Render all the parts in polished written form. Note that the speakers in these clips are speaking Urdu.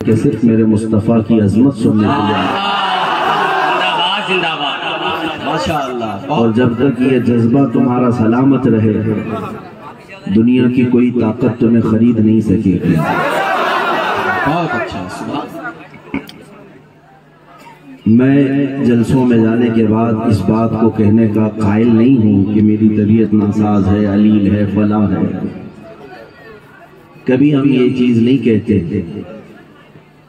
کہ صرف میرے مصطفیٰ کی عظمت سننے کے لیے، اور جب تک یہ جذبہ تمہارا سلامت رہے دنیا کی کوئی طاقت تمہیں خرید نہیں سکے گی۔ بہت اچھا۔ میں جلسوں میں جانے کے بعد اس بات کو کہنے کا قائل نہیں ہوں کہ میری طبیعت ناساز ہے، علیل ہے، فلاں ہے، کبھی ہم یہ چیز نہیں کہتے۔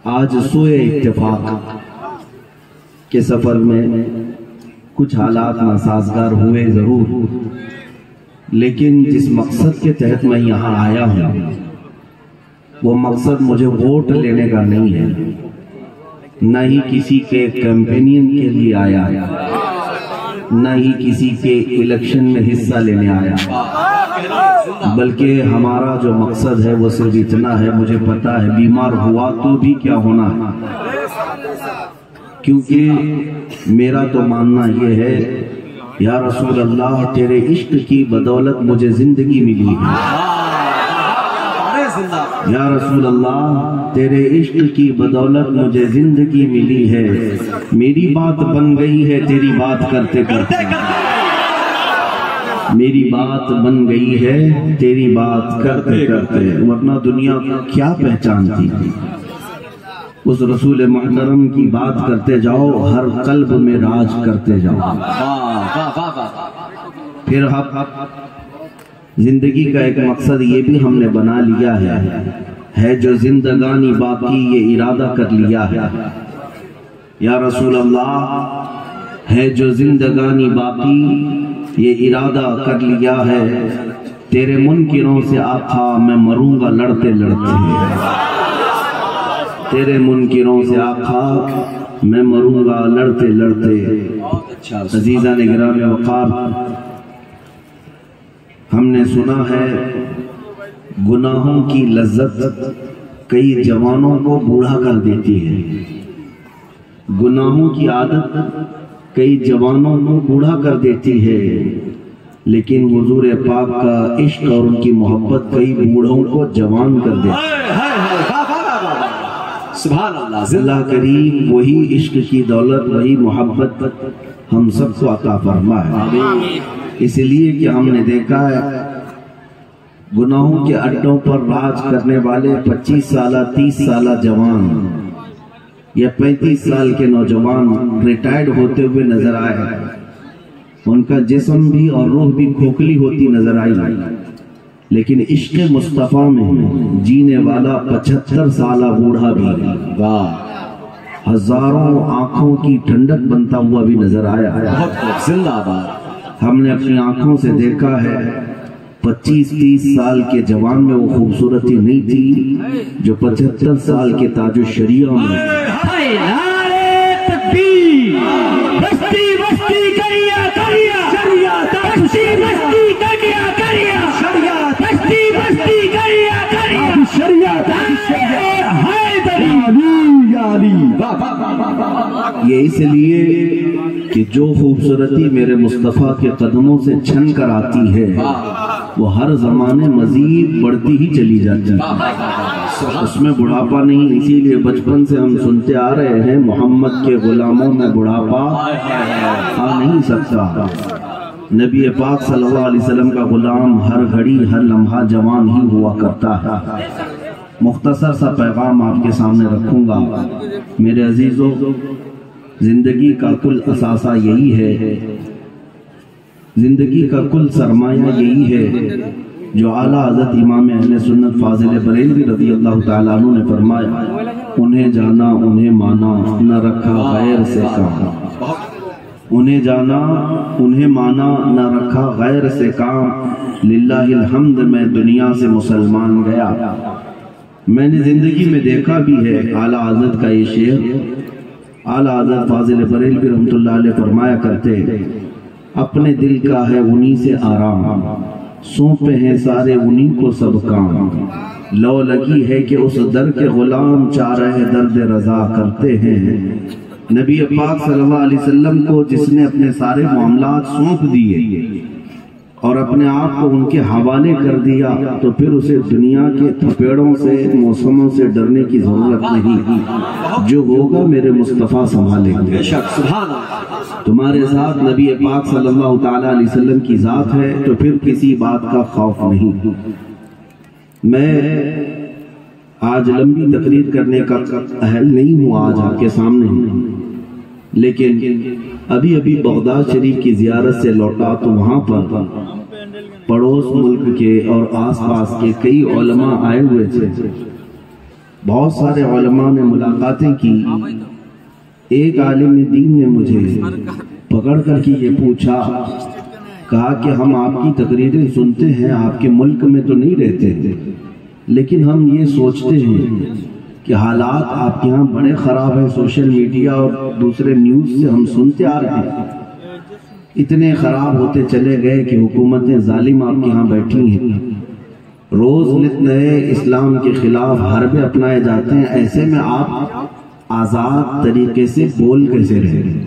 آج سوئے اتفاق کے سفر میں کچھ حالات ناسازگار ہوئے ضرور، لیکن جس مقصد کے تحت میں یہاں آیا ہوں وہ مقصد مجھے ووٹ لینے کا نہیں ہے، نہ ہی کسی کے کیمپینین کے لیے آیا، نہ ہی کسی کے الیکشن میں حصہ لینے آیا، بلکہ ہمارا جو مقصد ہے وہ صرف اتنا ہے، مجھے پتا ہے بیمار ہوا تو بھی کیا ہونا ہے، کیونکہ میرا تو ماننا یہ ہے یا رسول اللہ تیرے عشق کی بدولت مجھے زندگی ملی ہے، یا رسول اللہ تیرے عشق کی بدولت مجھے زندگی ملی ہے، میری بات بن گئی ہے تیری بات کرتے کرتے، میری بات بن گئی ہے تیری بات کرتے کرتے، ورنہ دنیا کیا پہچانتی؟ اس رسول محترم کی بات کرتے جاؤ، ہر قلب میں راج کرتے جاؤ۔ پھر زندگی کا ایک مقصد یہ بھی ہم نے بنا لیا ہے جو زندگانی باقی یہ ارادہ کر لیا ہے، یا رسول اللہ ہے جو زندگانی باقی یہ ارادہ کر لیا ہے، تیرے منکروں سے آقا میں مروں گا لڑتے لڑتے، تیرے منکروں سے آقا میں مروں گا لڑتے لڑتے۔ عزیزان گرامی وقار، ہم نے سنا ہے گناہوں کی لذت کئی جوانوں کو بوڑھا کر دیتی ہے، گناہوں کی عادت کئی جوانوں کو بوڑھا کر دیتی ہے، لیکن حضور پاک کا عشق اور ان کی محبت کئی بوڑھوں کو جوان کر دیتی ہے۔ سبحان اللہ۔ اللہ کریم وہی عشق کی دولت، وہی محبت ہم سب کو عطا فرمائے، اس لیے کہ ہم نے دیکھا ہے گناہوں کے اڈوں پر راج کرنے والے 25 سالہ 30 سالہ جوان یا 35 سال کے نوجوان ریٹائرڈ ہوتے ہوئے نظر آئے، ان کا جسم بھی اور روح بھی کھوکھلی ہوتی نظر آئی، لیکن عشق مصطفیٰ میں جینے والا 75 سالہ بوڑھا بھی ہزاروں آنکھوں کی ٹھنڈک بنتا ہوا بھی نظر آیا۔ زندہ باد۔ ہم نے اپنی آنکھوں سے دیکھا ہے 25-30 سال کے جوان میں وہ خوبصورتی نہیں تھی جو 75 سال کے تاج الشریعہ میں یہ اس لیے کہ جو خوبصورتی میرے مصطفیٰ کے قدموں سے چھن کر آتی ہے وہ ہر زمانے مزید بڑھتی ہی چلی جاتی ہے، اس میں بڑھاپا نہیں، اسی لیے بچپن سے ہم سنتے آ رہے ہیں محمد کے غلاموں میں بڑھاپا آ نہیں سکتا۔ نبی پاک صلی اللہ علیہ وسلم کا غلام ہر گھڑی ہر لمحہ جوان ہی ہوا کرتا ہے۔ مختصر سا پیغام آپ کے سامنے رکھوں گا میرے عزیزوں، زندگی کا کل اثاثہ یہی ہے، زندگی کا کل سرمایہ یہی ہے جو اعلیٰ حضرت امام اہل سنت فاضل بریلوی رضی اللہ تعالیٰ عنہ نے فرمایا، انہیں جانا انہیں مانا نہ رکھا غیر سے کام، انہیں جانا انہیں مانا نہ رکھا غیر سے کام، للہ الحمد میں دنیا سے مسلمان گیا۔ میں نے زندگی میں دیکھا بھی ہے اعلیٰ حضرت کا یہ شعر، اعلیٰ حضرت فاضل بریلوی رحمۃ اللہ علیہ فرمایا کرتے، اپنے دل کا ہے انہی سے آرام، سونپے ہیں سارے انہی کو سب کام، لو لگی ہے کہ اس در کے غلام چارہ درد رضا کرتے ہیں۔ نبی پاک صلی اللہ علیہ وسلم کو جس نے اپنے سارے معاملات سونپ دیے، اور اپنے آپ کو ان کے حوالے کر دیا تو پھر اسے دنیا کے تھپیڑوں سے موسموں سے ڈرنے کی ضرورت نہیں، جو ہوگا میرے مصطفیٰ سنبھالیں گے۔ سبحان اللہ۔ تمہارے ساتھ نبی پاک صلی اللہ تعالی علیہ وسلم کی ذات ہے تو پھر کسی بات کا خوف نہیں۔ میں آج لمبی تقریر کرنے کا اہل نہیں ہوں آج آپ کے سامنے، لیکن ابھی بغداد شریف کی زیارت سے لوٹا تو وہاں پر پڑوس ملک کے اور آس پاس کے کئی علماء آئے ہوئے تھے۔ بہت سارے علماء نے ملاقاتیں کی۔ ایک عالم دین نے مجھے پکڑ کر کے یہ پوچھا، کہا کہ ہم آپ کی تقریریں سنتے ہیں، آپ کے ملک میں تو نہیں رہتے، لیکن ہم یہ سوچتے ہیں کہ حالات آپ کے ہاں بڑے خراب ہیں، سوشل میڈیا اور دوسرے نیوز سے ہم سنتے آ رہے ہیں، اتنے خراب ہوتے چلے گئے کہ حکومتیں ظالم آپ کے ہاں بیٹھی ہیں، روز نت نئے اسلام کے خلاف حربے اپنائے جاتے ہیں، ایسے میں آپ آزاد طریقے سے بول کیسے رہے ہیں؟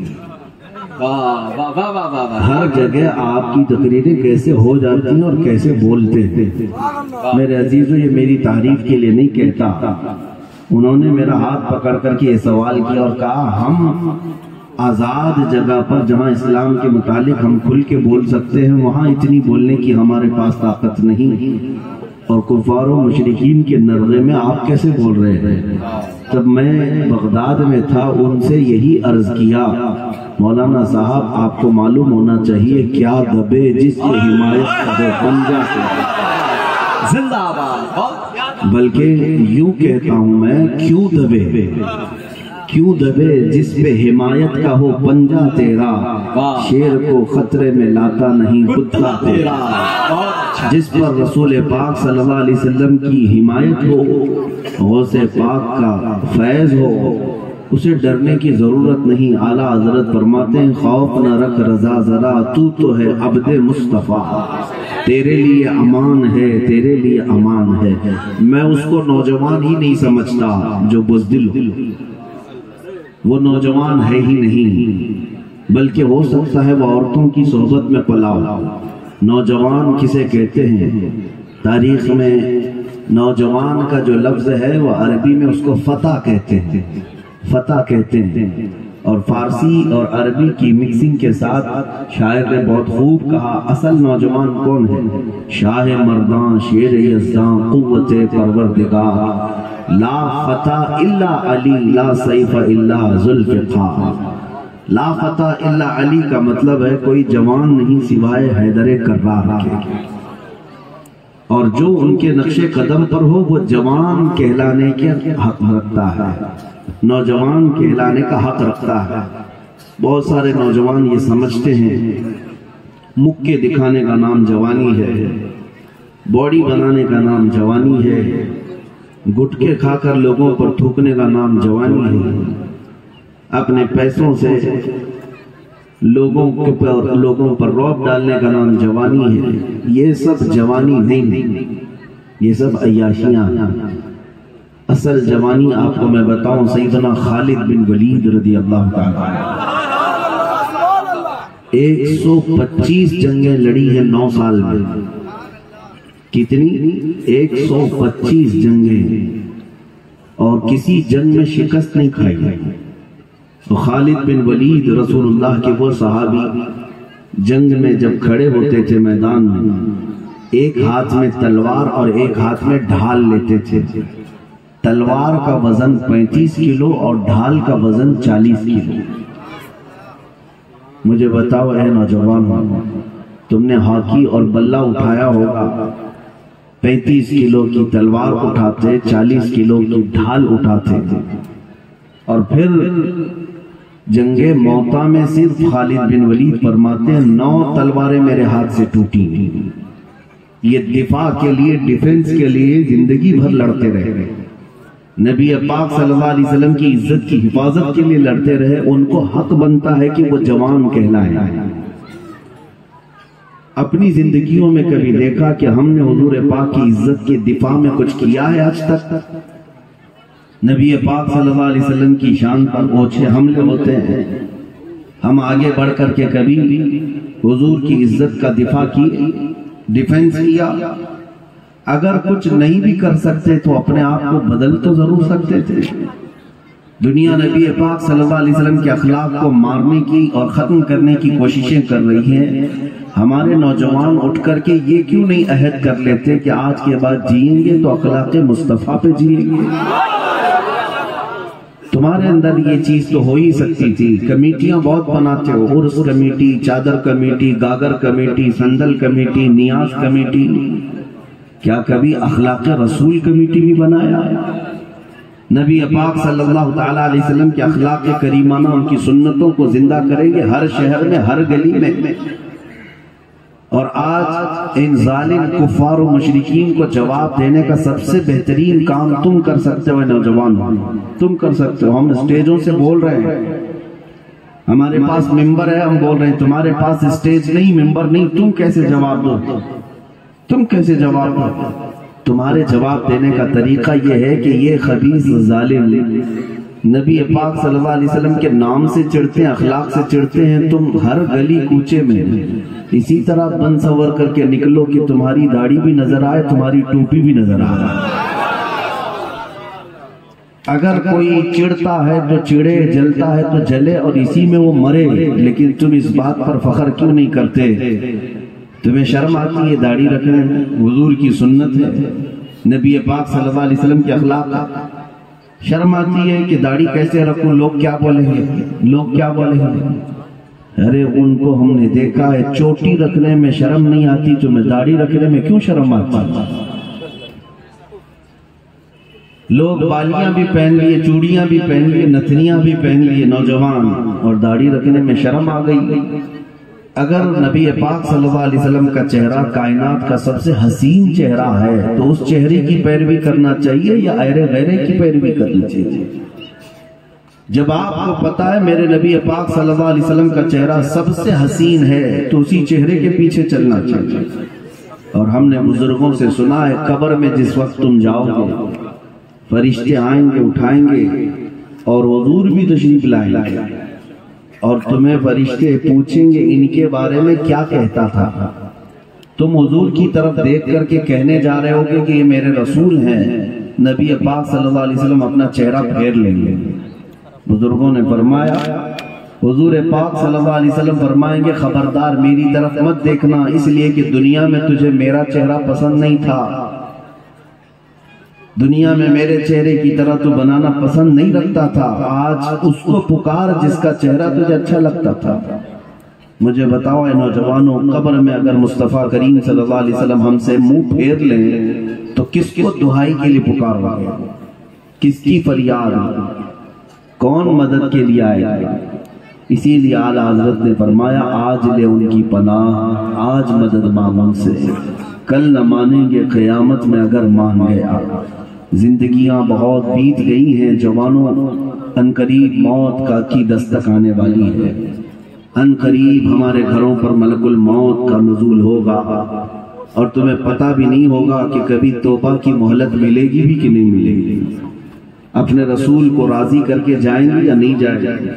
ہر جگہ آپ کی تقریریں کیسے ہو جاتی ہیں اور کیسے بولتے ہیں؟ میرے عزیزو، یہ میری تعریف کے لیے نہیں کہتا، انہوں نے میرا ہاتھ پکڑ کر کے یہ سوال کیا اور کہا ہم آزاد جگہ پر جہاں اسلام کے متعلق ہم کھل کے بول سکتے ہیں وہاں اتنی بولنے کی ہمارے پاس طاقت نہیں، اور کفار و مشرکین کے نرغے میں آپ کیسے بول رہے ہیں؟ جب میں بغداد میں تھا ان سے یہی عرض کیا، مولانا صاحب آپ کو معلوم ہونا چاہیے کیا دبے جس کی حمایت کا پنجہ سے، زندہ آباد۔ بلکہ یوں کہتا ہوں میں، کیوں دبے جس پہ حمایت کا ہو پنجہ تیرا، شیر کو خطرے میں لاتا نہیں کتا تیرا۔ جس پر رسول پاک صلی اللہ علیہ وسلم کی حمایت ہو، غوث پاک کا فیض ہو، اسے ڈرنے کی ضرورت نہیں۔ اعلیٰ حضرت فرماتے ہیں خوف نہ رکھ رضا ذرا، تو ہے عبد مصطفیٰ، تیرے لیے امان ہے، تیرے لیے امان ہے۔ میں اس کو نوجوان ہی نہیں سمجھتا جو بزدل ہو، وہ نوجوان ہے ہی نہیں، بلکہ ہو سکتا ہے وہ عورتوں کی صحبت میں پلا ہو۔ نوجوان کسے کہتے ہیں؟ تاریخ میں نوجوان کا جو لفظ ہے وہ عربی میں اس کو فتح کہتے ہیں، فتح کہتے ہیں، اور فارسی اور عربی کی مکسنگ کے ساتھ شاعر نے بہت خوب کہا اصل نوجوان کون ہے؟ شاہ مردان، شیر یزداں، قوت پروردگار، لا فتح الا علی، لا سیف الا ذوالفقار۔ لا فتح الا علی کا مطلب ہے کوئی جوان نہیں سوائے حیدر کرار کے، اور جو ان کے نقش قدم پر ہو وہ جوان کہلانے کے حق رکھتا ہے، نوجوان کہلانے کا حق رکھتا ہے۔ بہت سارے نوجوان یہ سمجھتے ہیں مکے دکھانے کا نام جوانی ہے، باڈی بنانے کا نام جوانی ہے، گٹکے کھا کر لوگوں پر تھوکنے کا نام جوانی ہے، اپنے پیسوں سے لوگوں پر رعب ڈالنے کا نام جوانی ہے۔ یہ سب جوانی نہیں، یہ سب عیاشیاں ہیں۔ اصل جوانی آپ کو میں بتاؤں، سیدنا خالد بن ولید رضی اللہ تعالیٰ 125 جنگیں لڑی ہیں 9 سال میں۔ کتنی؟ 125 جنگیں، اور کسی جنگ میں شکست نہیں کھائی۔ خالد بن ولید رسول اللہ کے وہ صحابی جنگ میں جب کھڑے ہوتے تھے میدان میں، ایک ہاتھ میں تلوار اور ایک ہاتھ میں ڈھال لیتے تھے۔ تلوار کا وزن 35 کلو اور ڈھال کا وزن 40 کلو۔ مجھے بتاؤ اے نوجوان، تم نے ہاکی اور بلہ اٹھایا ہوگا، 35 کلو کی تلوار اٹھاتے، 40 کلو کی ڈھال اٹھاتے تھے، اور پھر جنگ موتا میں صرف خالد بن ولید فرماتے ہیں 9 تلواریں میرے ہاتھ سے ٹوٹی۔ یہ دفاع کے لیے، ڈیفنس کے لیے زندگی بھر لڑتے رہے، نبی پاک صلی اللہ علیہ وسلم کی عزت کی حفاظت کے لیے لڑتے رہے۔ ان کو حق بنتا ہے کہ وہ جوان کہلائے۔ اپنی زندگیوں میں کبھی دیکھا کہ ہم نے حضور پاک کی عزت کے دفاع میں کچھ کیا ہے آج تک؟ نبی پاک صلی اللہ علیہ وسلم کی شان پر اوچھے حملے ہوتے ہیں، ہم آگے بڑھ کر کے کبھی حضور کی عزت کا دفاع کی، ڈیفنس کیا۔ اگر کچھ نہیں بھی کر سکتے تو اپنے آپ کو بدل تو ضرور سکتے تھے۔ دنیا نبی پاک صلی اللہ علیہ وسلم کے اخلاق کو مارنے کی اور ختم کرنے کی کوششیں کر رہی ہیں۔ ہمارے نوجوان اٹھ کر کے یہ کیوں نہیں عہد کر لیتے کہ آج کے بعد جئیں گے تو اخلاق مصطفیٰ پہ جئیں گے؟ تمہارے اندر یہ چیز تو ہو ہی سکتی تھی۔ کمیٹیاں بہت بناتے ہو، عرس کمیٹی، چادر کمیٹی، گاگر کمیٹی، سندل کمیٹی، نیاز کمیٹی، کیا کبھی اخلاق رسول کمیٹی بھی بنایا؟ نبی پاک صلی اللہ تعالیٰ علیہ وسلم کے اخلاق کریمانہ، ان کی سنتوں کو زندہ کریں گے ہر شہر میں، ہر گلی میں۔ اور آج ان ظالم کفار و مشرکین کو جواب دینے کا سب سے بہترین کام تم کر سکتے ہو نوجوان، تم کر سکتے ہو۔ ہم اسٹیجوں سے بول رہے ہیں، ہمارے پاس ممبر ہے، ہم بول رہے ہیں، تمہارے پاس اسٹیج نہیں، ممبر نہیں، تم کیسے جواب دو؟ تم کیسے جواب دو؟ تمہارے جواب دینے کا طریقہ یہ ہے کہ یہ خبیث ظالم نبی پاک صلی اللہ علیہ وسلم کے نام سے چڑھتے ہیں، اخلاق سے چڑھتے ہیں، تم ہر گلی کوچے میں اسی طرح بن سور کر کے نکلو کہ تمہاری داڑھی بھی نظر آئے، تمہاری ٹوپی بھی نظر آئے۔ اگر کوئی چڑھتا ہے تو چڑھے، جلتا ہے تو جلے اور اسی میں وہ مرے، لیکن تم اس بات پر فخر کیوں نہیں کرتے؟ تمہیں شرم آتی ہے داڑھی رکھنے میں؟ حضور کی سنت ہے، نبی پاک صلی اللہ علیہ وسلم کے اخلاق۔ شرم آتی ہے کہ داڑھی کیسے رکھوں، لوگ کیا بولیں گے، لوگ کیا بولیں گے؟ ارے ان کو ہم نے دیکھا ہے چوٹی رکھنے میں شرم نہیں آتی، تمہیں داڑھی رکھنے میں کیوں شرم آتی؟ لوگ بالیاں بھی پہن لیے، چوڑیاں بھی پہن لیے، نتھنیاں بھی پہن لیے نوجوان، اور داڑھی رکھنے میں شرم آ گئی۔ اگر نبی پاک صلی اللہ علیہ وسلم کا چہرہ کائنات کا سب سے حسین چہرہ ہے تو اس چہرے کی پیروی کرنا چاہیے یا ایرے غیرے کی پیروی کرنی چاہیے؟ جب آپ کو پتا ہے میرے نبی پاک صلی اللہ علیہ وسلم کا چہرہ سب سے حسین ہے تو اسی چہرے کے پیچھے چلنا چاہیے۔ اور ہم نے بزرگوں سے سنا ہے قبر میں جس وقت تم جاؤ گے فرشتے آئیں گے، اٹھائیں گے، اور حضور بھی تشریف لائیں گے، اور تمہیں فرشتے پوچھیں گے ان کے بارے میں کیا کہتا تھا؟ تم حضور کی طرف دیکھ کر کے کہنے جا رہے ہوگے کہ یہ میرے رسول ہیں۔ نبی پاک صلی اللہ علیہ وسلم اپنا چہرہ پھیر لیں گے۔ بزرگوں نے فرمایا، حضور پاک صلی اللہ علیہ وسلم فرمائیں گے خبردار میری طرف مت دیکھنا، اس لیے کہ دنیا میں تجھے میرا چہرہ پسند نہیں تھا، دنیا میں میرے چہرے کی طرح تو بنانا پسند نہیں رکھتا تھا، آج اس کو پکار جس کا چہرہ تجھے اچھا لگتا تھا۔ مجھے بتاؤ اے نوجوانوں، قبر میں اگر مصطفیٰ کریم صلی اللہ علیہ وسلم ہم سے منہ پھیر لیں تو کس کو دہائی کے لیے پکار گا؟ کس کی فریاد؟ کون مدد کے لیے آئے گا؟ اسی لیے اعلیٰ حضرت نے فرمایا آج لے ان کی پناہ، آج مدد مانگ ان سے، کل نہ مانیں گے قیامت میں اگر مان گیا۔ زندگیاں بہت بیت گئی ہیں جوانوں، عنقریب موت کی دستک آنے والی ہے، عنقریب ہمارے گھروں پر ملک الموت کا نزول ہوگا، اور تمہیں پتہ بھی نہیں ہوگا کہ کبھی توبہ کی مہلت ملے گی بھی کہ نہیں ملے گی۔ اپنے رسول کو راضی کر کے جائیں گے یا نہیں جائیں گے؟